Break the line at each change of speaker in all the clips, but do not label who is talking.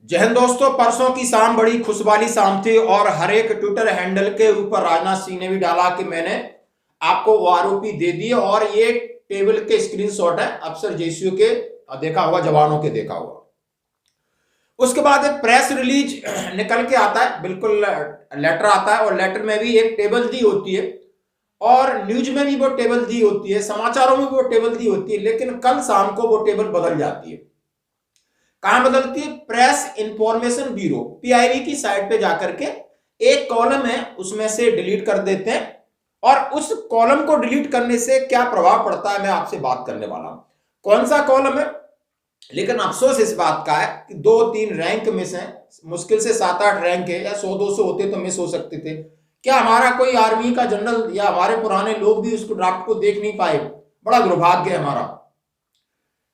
जय हिंद दोस्तों। परसों की शाम बड़ी खुश वाली शाम थी और हर एक ट्विटर हैंडल के ऊपर राजनाथ सिंह ने भी डाला कि मैंने आपको वो आरोपी दे दिए और ये टेबल के स्क्रीनशॉट है अफसर जेसीओ के, देखा हुआ जवानों के देखा हुआ। उसके बाद एक प्रेस रिलीज निकल के आता है, बिल्कुल लेटर आता है और लेटर में भी एक टेबल दी होती है और न्यूज में भी वो टेबल दी होती है, समाचारों में भी वो टेबल दी होती है। लेकिन कल शाम को वो टेबल बदल जाती है। कहां बदलती है? प्रेस इंफॉर्मेशन ब्यूरो पीआईबी की साइट पे जाकर के एक कॉलम है उसमें से डिलीट कर देते हैं और उस कॉलम को डिलीट करने से क्या प्रभाव पड़ता है मैं आपसे बात करने वाला हूं। कौन सा कॉलम है? लेकिन अफसोस इस बात का है कि 2-3 रैंक मिस है, मुश्किल से 7-8 रैंक है, या 100-200 होते तो मिस हो सकते थे। क्या हमारा कोई आर्मी का जनरल या हमारे पुराने लोग भी उसको ड्राफ्ट को देख नहीं पाए? बड़ा दुर्भाग्य है हमारा।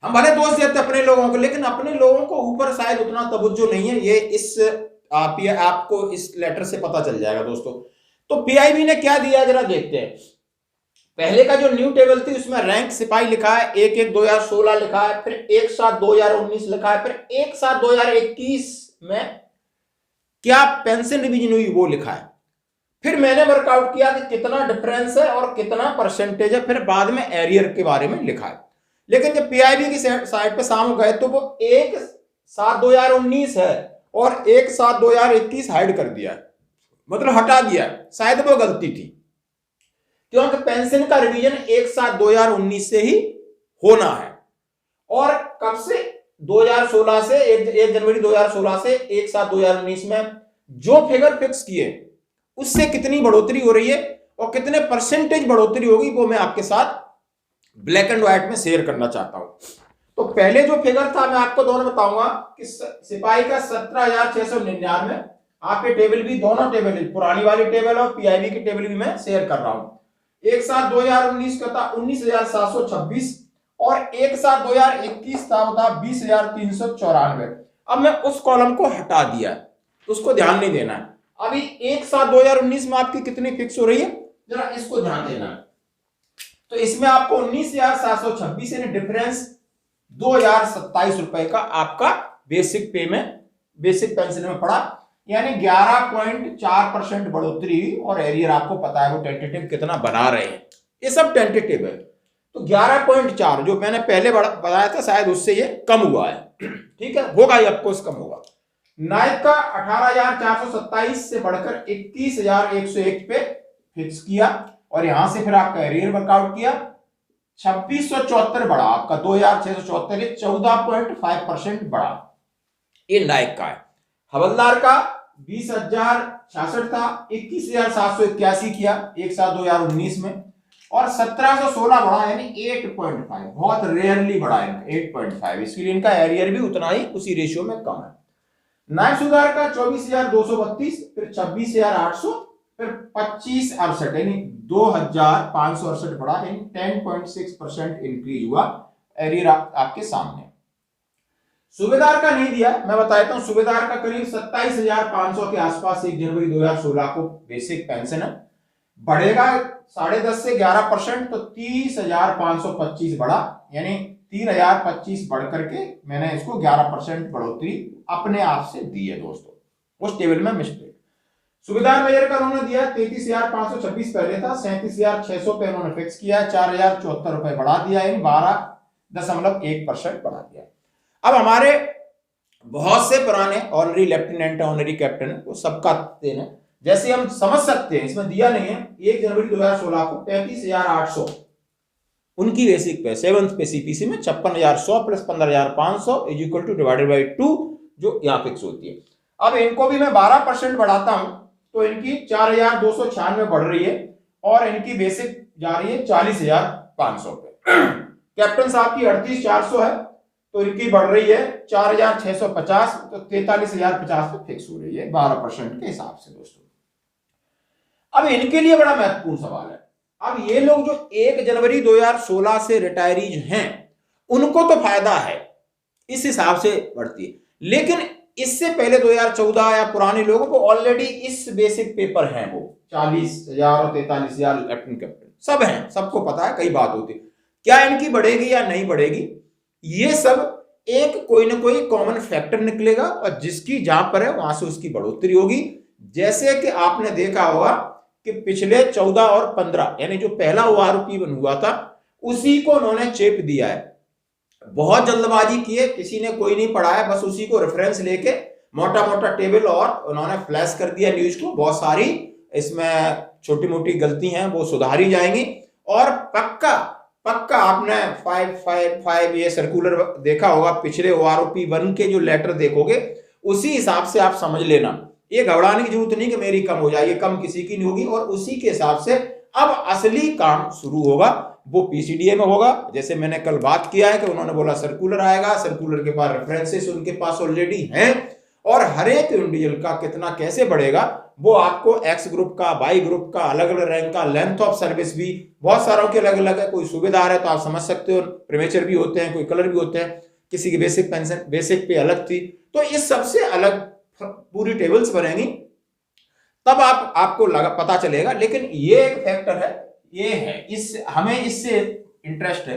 हम भले दोष देते अपने लोगों को, लेकिन अपने लोगों को ऊपर शायद उतना तवज्जो नहीं है। ये इस आपको इस लेटर से पता चल जाएगा दोस्तों। तो पीआईबी ने क्या दिया जरा देखते हैं। पहले का जो न्यू टेबल थी उसमें रैंक सिपाही लिखा है, 1-1-2016 लिखा है, फिर 1-7-2019 लिखा है, फिर 1-7-2021 में क्या पेंशन रिवीजन हुई वो लिखा है। फिर मैंने वर्कआउट किया कि कितना डिफरेंस है और कितना परसेंटेज है, फिर बाद में एरियर के बारे में लिखा है। लेकिन जब पीआईबी की साइट पे शाम गए तो वो 1-7-2019 है और 1-7-2021 हाइड कर दिया है, मतलब हटा दिया है। शायद वो गलती थी क्योंकि पेंशन का रिवीजन 1-7-2019 से ही होना है। और कब से? 2016 से 1 जनवरी 2016 से 1-7-2019 में जो फिगर फिक्स किए उससे कितनी बढ़ोतरी हो रही है और कितने परसेंटेज बढ़ोतरी होगी वो मैं आपके साथ ब्लैक एंड व्हाइट में शेयर करना चाहता हूं। तो पहले जो फिगर था मैं आपको दोनों बताऊंगा कि सिपाही का 17,699, आपके टेबल भी, दोनों टेबल, पुरानी वाली टेबल और पीआईबी की टेबल भी मैं शेयर कर रहा हूं। 1-7-2019 का था 19,726 और 1-7-2021 था 20,394। अब मैं उस कॉलम को हटा दिया, उसको ध्यान नहीं देना है। अभी 1-7-2019 में आपकी कितनी फिक्स हो रही है जरा इसको ध्यान देना है। तो इसमें आपको 19,726 यानी डिफरेंस 2,027 रुपए का आपका बेसिक पे में, बेसिक पेंशन में पड़ा, यानी 11.4% बढ़ोतरी। और एरियर आपको पता है वो टेंटेटिव कितना बना रहे हैं, ये सब टेंटेटिव है। तो 11.4 जो मैंने पहले बताया था शायद उससे ये कम हुआ है। ठीक है, होगा ये ऑफकोर्स कम होगा। नायक का 18,427 से बढ़कर 21,101 पे फिक्स किया और यहां से फिर आपका एरियर वर्कआउट किया। 2674 बढ़ा आपका, 2,674, 14.5% बढ़ा, ये नायक का है। हवलदार का 20,066 था, 21,781 किया 1-7-2019 में और 1,716 बढ़ा यानी 8.5, बहुत रेयरली बढ़ा है 8.5, इसके लिए इनका एरियर भी उतना ही उसी रेशियो में कम है। नायब सुधार का 24,232, फिर 26,800, फिर 25,68 यानी 2,568 बढ़ा, यानी 10.6% इंक्रीज हुआ। एरियर आपके सामने। सूबेदार का नहीं दिया, मैं बता देता हूं। सूबेदार का करीब 27,500 के आसपास 1 जनवरी 2016 को बेसिक पेंशन है, बढ़ेगा 10.5 से 11%, तो 30,525 बढ़ा, यानी 3,025 बढ़ करके मैंने इसको 11% बढ़ोतरी अपने आप से दी है दोस्तों। उस टेबल में मिस्टेक। सूबेदार मेजर का उन्होंने दिया 33,526 पहले था, 37,600 पे उन्होंने फिक्स किया, 4,074 रुपए बढ़ा दिया, यानी 12.1% बढ़ा दिया। अब हमारे बहुत से पुराने ऑनरी लेफ्टिनेंट, ऑनरी कैप्टन, वो सबका देना जैसे हम समझ सकते हैं, इसमें दिया नहीं है। 1 जनवरी 2016 को 35,800 उनकी बेसिक पे, 7th पे सीपीसी में 56,100 plus 15,500 is equal two divided by 2 जो यहाँ फिक्स होती है। अब इनको भी मैं 12% बढ़ाता हूं तो इनकी 4,296 बढ़ रही है और इनकी बेसिक जा रही है 40,500 पे। कैप्टन साहब की 38,400 है तो इनकी बढ़ रही है 4,650, तो 43,050 पे फिक्स हो रही है 12% के हिसाब से दोस्तों। अब इनके लिए बड़ा महत्वपूर्ण सवाल है। अब ये लोग जो 1 जनवरी 2016 से रिटायरीज हैं उनको तो फायदा है, इस हिसाब से बढ़ती है, लेकिन इससे पहले 2014 या पुराने लोगों को ऑलरेडी इस बेसिक पेपर हैं, वो 40,000 और 43,000 लेफ्टिनेंट कैप्टन सब हैं, सबको पता है, कई बात होती है। क्या इनकी बढ़ेगी या नहीं बढ़ेगी, ये सब एक कोई ना कोई कॉमन फैक्टर निकलेगा और जिसकी जहां पर है वहां से उसकी बढ़ोतरी होगी। जैसे कि आपने देखा होगा कि पिछले 14 और 15 यानी जो पहला ओआरओपी बन हुआ था उसी को उन्होंने चेप दिया है। बहुत जल्दबाजी की है, किसी ने कोई नहीं पढ़ा है, बस उसी को रेफरेंस लेके मोटा मोटा टेबल और उन्होंने फ्लैश कर दिया न्यूज को। बहुत सारी इसमें छोटी मोटी गलती हैं वो सुधारी जाएंगी और पक्का पक्का आपने 555 ये सर्कुलर देखा होगा, पिछले ओआरओपी 1 के जो लेटर देखोगे उसी हिसाब से आप समझ लेना। ये घबराने की जरूरत नहीं कि मेरी कम हो जाएगी, कम किसी की नहीं होगी। और उसी के हिसाब से अब असली काम शुरू होगा, वो पीसीडीए में होगा। जैसे मैंने कल बात किया है कि उन्होंने बोला सर्कुलर आएगा, सर्कुलर के पास रेफरेंसेस उनके पास ऑलरेडी हैं और हर एक इंडिविजुअल का कितना कैसे बढ़ेगा वो आपको एक्स ग्रुप का, वाई ग्रुप का, अलग अलग रैंक का, लेंथ ऑफ सर्विस भी बहुत सारों के अलग अलग है। कोई सूबेदार है तो आप समझ सकते हो, प्रीमेचर भी होते हैं, कोई कलर भी होते हैं, किसी की बेसिक पेंशन बेसिक पे अलग थी। तो इस सबसे अलग पूरी टेबल्स बनेंगी, तब आपको पता चलेगा। लेकिन ये एक फैक्टर है, ये है इस हमें इससे इंटरेस्ट है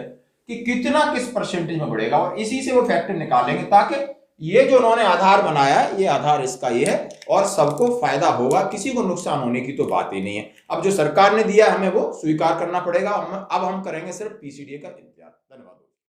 कि कितना किस परसेंटेज में बढ़ेगा और इसी से वो फैक्टर निकालेंगे ताकि ये जो उन्होंने आधार बनाया है ये आधार इसका ये है और सबको फायदा होगा, किसी को नुकसान होने की तो बात ही नहीं है। अब जो सरकार ने दिया हमें वो स्वीकार करना पड़ेगा। अब हम करेंगे सिर्फ पीसीडीए का इंतजार। धन्यवाद।